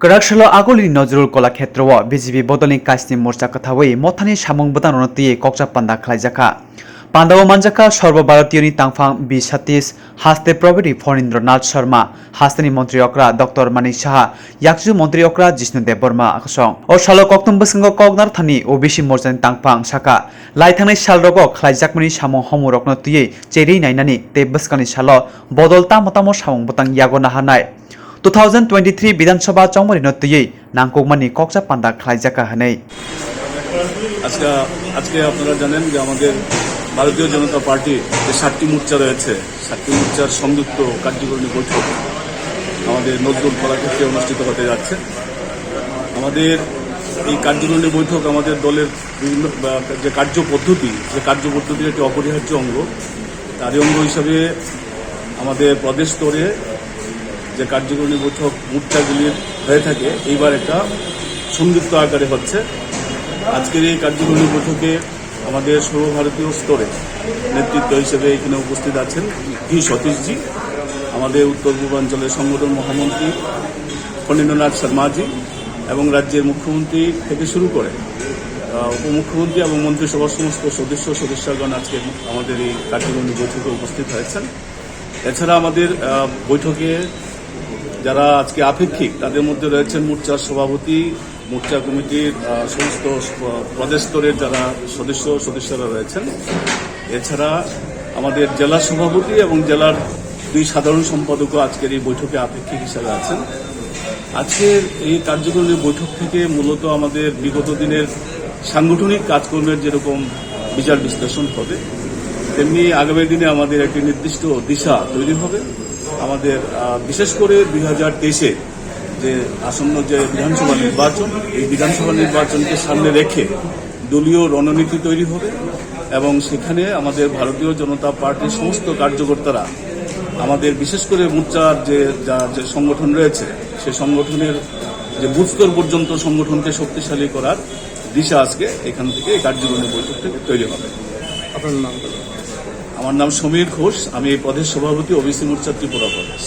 Karakshalo agoli Nozrul Kolakshetrowo BJP Bodolni Kaisni Morcha Kathawi Mothani Samung Botan Onoti Kokja Panda Khlaijaka Pandawo Manjaka Sorbobharotiyoni Tangphang B Satish Haste Probity Phonindranath Sharma Hasteni Montri Okra Dr. Manik Saha Yakju Montri Okra Jishnu Deborma Akhsong O Salo Koktum Bwskango Koknar Thani OBC Morchani Tangphang Saka Laithangnai Salrogo Khlaijakmani Samung Homurokno Tui Cheri Nainani Te Bwskani Salo Bodol Tamotamo Samung Botang Yagona Hanai 2023 বিধানসভা চমরিন তুই নাংকুকমানি কক্সা পান্ডা খাইজাকা হানেই আজকে আপনারা জানেন যে আমাদের ভারতীয় জনতা party যে 7টি মোর্চা রয়েছে 7টি মোর্চার সংযুক্ত কার্যকরী বৈঠক আমাদের নজরুল কলাক্ষেত্রে অনুষ্ঠিত হতে যাচ্ছে। আমাদের এই কার্যকরী বৈঠক আমাদের দলের বিভিন্ন যে কার্যপদ্ধতির একটি অপরিহার্য অঙ্গ, তারই অঙ্গ হিসাবে আমাদের প্রদেশ স্তরে যে কার্যকরী বৈঠক মোর্চাগুলির হয়ে থাকে এইবার একটা সংযুক্ত আকারে হচ্ছে। আজকের এই কার্যকরী বৈঠকে আমাদের সর্বভারতীয় স্তরে নেতৃত্ব হিসেবে এখানে উপস্থিত আছেন ভি সতীশজি, আমাদের উত্তর পূর্বাঞ্চলের সংগঠন মহামন্ত্রী ফণীন্দ্রনাথ শর্মাজি এবং রাজ্যের মুখ্যমন্ত্রী থেকে শুরু করে উপমুখ্যমন্ত্রী এবং মন্ত্রিসভার সমস্ত সদস্যগণ আজকে আমাদের এই কার্যকরী বৈঠকে উপস্থিত হয়েছেন। এছাড়া আমাদের বৈঠকে যারা আজকে আপেক্ষিক তাদের মধ্যে রয়েছেন মোর্চার সভাপতি, মোর্চা কমিটির সমস্ত প্রদেশ স্তরের যারা সদস্যরা রয়েছেন। এছাড়া আমাদের জেলা সভাপতি এবং জেলার 2 সাধারণ সম্পাদকও আজকের এই বৈঠকে আপেক্ষিক হিসাবে আছেন। আজকের এই কার্যকরী বৈঠক থেকে মূলত আমাদের বিগত দিনের সাংগঠনিক কাজকর্মের যেরকম বিচার বিশ্লেষণ হবে, তেমনি আগামী দিনে আমাদের একটি নির্দিষ্ট দিশা তৈরি হবে। আমাদের বিশেষ করে 2023-এ যে আসন্ন যে বিধানসভা নির্বাচন, এই বিধানসভা নির্বাচনকে সামনে রেখে দলীয় রণনীতি তৈরি হবে এবং সেখানে আমাদের ভারতীয় জনতা পার্টির সমস্ত কার্যকর্তারা আমাদের বিশেষ করে মোর্চার যে সংগঠন রয়েছে সেই সংগঠনের যে বুথ স্তর পর্যন্ত সংগঠনকে শক্তিশালী করার দিশা আজকে এখান থেকে এই কার্যকরী বৈঠক থেকে তৈরি হবে। আপনার নাম? আমার নাম সমীর ঘোষ, আমি এই প্রদেশ সভাপতি ওবিসি মোর্চা ত্রিপুরা প্রদেশ।